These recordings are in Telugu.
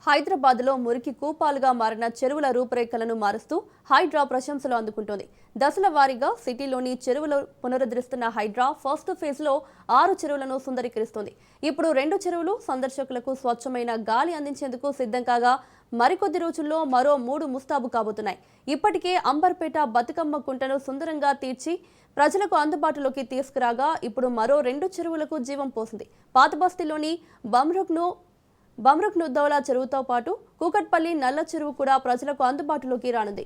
హైదరాబాద్లో మురికి కూపాలుగా మారిన చెరువుల రూపురేఖలను మారుస్తూ హైడ్రా ప్రశంసలు అందుకుంటోంది. దశల వారీగా సిటీలోని చెరువులు పునరుద్ధరిస్తున్న హైడ్రా ఫస్ట్ ఫేజ్లో 6 చెరువులను సుందరీకరిస్తోంది. ఇప్పుడు 2 చెరువులు సందర్శకులకు స్వచ్ఛమైన గాలి అందించేందుకు సిద్ధం కాగా మరికొద్ది రోజుల్లో మరో 3 ముస్తాబు కాబోతున్నాయి. ఇప్పటికే అంబర్పేట బతుకమ్మ కుంటను సుందరంగా తీర్చి ప్రజలకు అందుబాటులోకి తీసుకురాగా ఇప్పుడు మరో 2 చెరువులకు జీవం పోసింది. పాతబస్తీలోని బమ్రుఖ్నుద్దౌలా చెరువుతో పాటు కూకట్పల్లి నల్ల చెరువు కూడా ప్రజలకు అందుబాటులోకి రానుంది.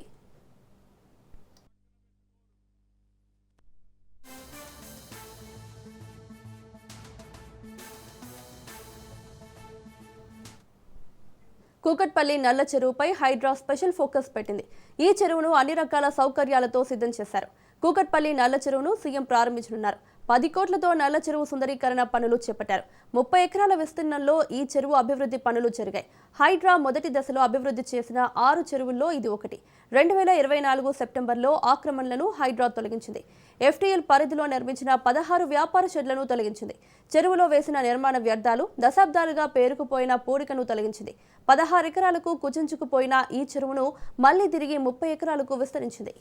కూకట్పల్లి నల్ల చెరువుపై హైడ్రా స్పెషల్ ఫోకస్ పెట్టింది. ఈ చెరువును అన్ని రకాల సౌకర్యాలతో సిద్ధం చేశారు. కూకట్పల్లి నల్ల చెరువును సీఎం ప్రారంభించనున్నారు. 10 కోట్లతో నల్ల చెరువు సుందరీకరణ పనులు చేపట్టారు. 30 ఎకరాల విస్తీర్ణంలో ఈ చెరువు అభివృద్ధి పనులు జరిగాయి. హైడ్రా మొదటి దశలో అభివృద్ధి చేసిన 6 చెరువుల్లో ఇది ఒకటి. 2024 సెప్టెంబర్లో ఆక్రమణలను హైడ్రా తొలగించింది. FTL పరిధిలో నిర్మించిన 16 వ్యాపార షెడ్లను తొలగించింది. చెరువులో వేసిన నిర్మాణ వ్యర్థాలు, దశాబ్దాలుగా పేరుకుపోయిన పూడికను తొలగించింది. 16 ఎకరాలకు కుచించుకుపోయిన ఈ చెరువును మళ్లీ తిరిగి 30 ఎకరాలకు విస్తరించింది.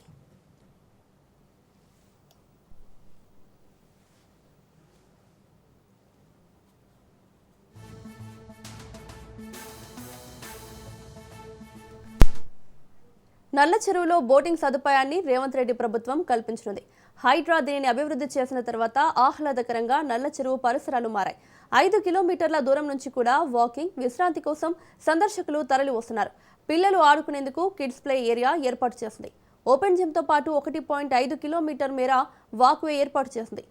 నల్ల చెరువులో బోటింగ్ సదుపాయాన్ని రేవంత్ రెడ్డి ప్రభుత్వం కల్పించనుంది. హైడ్రా దీనిని అభివృద్ధి చేసిన తర్వాత ఆహ్లాదకరంగా నల్ల చెరువు పరిసరాలు మారాయి. 5 కిలోమీటర్ల దూరం నుంచి కూడా వాకింగ్, విశ్రాంతి కోసం సందర్శకులు తరలి వస్తున్నారు. పిల్లలు ఆడుకునేందుకు కిడ్స్ ప్లే ఏరియా ఏర్పాటు చేసింది. ఓపెన్ జిమ్తో పాటు 1.5 కిలోమీటర్ మేర వాక్వే ఏర్పాటు చేసింది.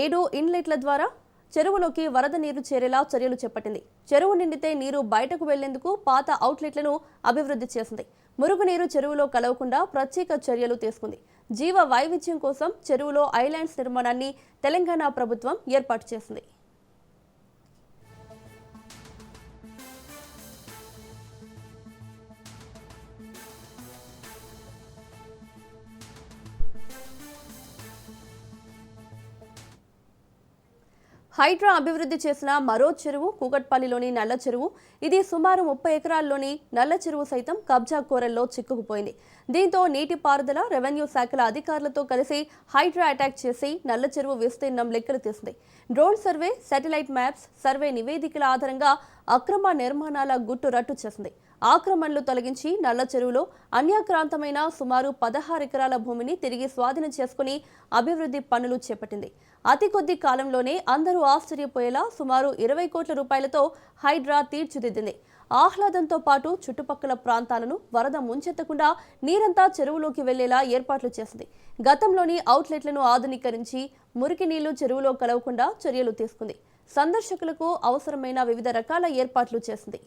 7 ఇన్లెట్ల ద్వారా చెరువులోకి వరద నీరు చేరేలా చర్యలు చేపట్టింది. చెరువు నిండితే నీరు బయటకు వెళ్లేందుకు పాత అవుట్లెట్లను అభివృద్ధి చేసింది. మురుగునీరు చెరువులో కలవకుండా ప్రత్యేక చర్యలు తీసుకుంది. జీవ వైవిధ్యం కోసం చెరువులో ఐలాండ్స్ నిర్మాణాన్ని తెలంగాణ ప్రభుత్వం ఏర్పాటు చేసింది. హైడ్రా అభివృద్ధి చేసిన మరో చెరువు కూకట్పల్లిలోని నల్ల చెరువు. ఇది సుమారు 30 ఎకరాల్లోని నల్ల చెరువు సైతం కబ్జా కోరల్లో చిక్కుకుపోయింది. దీంతో నీటిపారుదల, రెవెన్యూ శాఖల అధికారులతో కలిసి హైడ్రా అటాక్ చేసి నల్ల చెరువు విస్తీర్ణం లెక్కలు తీసింది. Drone survey, satellite maps, survey నివేదికల ఆధారంగా అక్రమ నిర్మాణాల గుట్టు రట్టు చేసింది. ఆక్రమణలు తొలగించి నల్ల చెరువులో అన్యాక్రాంతమైన సుమారు 16 ఎకరాల భూమిని తిరిగి స్వాధీనం చేసుకుని అభివృద్ధి పనులు చేపట్టింది. అతి కొద్ది కాలంలోనే అందరూ ఆశ్చర్యపోయేలా సుమారు 20 కోట్ల రూపాయలతో హైడ్రా తీర్చిదిద్దింది. ఆహ్లాదంతో పాటు చుట్టుపక్కల ప్రాంతాలను వరద ముంచెత్తకుండా నీరంతా చెరువులోకి వెళ్లేలా ఏర్పాట్లు చేసింది. గతంలోని అవుట్లెట్లను ఆధునీకరించి మురికి నీళ్లు చెరువులో కలవకుండా చర్యలు తీసుకుంది. సందర్శకులకు అవసరమైన వివిధ రకాల ఏర్పాట్లు చేసింది.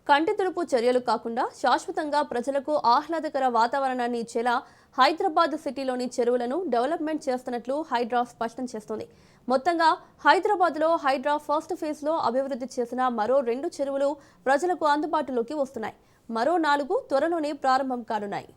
కంటి తుడుపు చర్యలు కాకుండా శాశ్వతంగా ప్రజలకు ఆహ్లాదకర వాతావరణాన్ని ఇచ్చేలా హైదరాబాద్ సిటీలోని చెరువులను డెవలప్మెంట్ చేస్తున్నట్లు హైడ్రా స్పష్టం చేస్తోంది. మొత్తంగా హైదరాబాద్లో హైడ్రా ఫస్ట్ ఫేజ్లో అభివృద్ధి చేసిన మరో 2 చెరువులు ప్రజలకు అందుబాటులోకి వస్తున్నాయి. మరో 4 త్వరలోనే ప్రారంభం కానున్నాయి.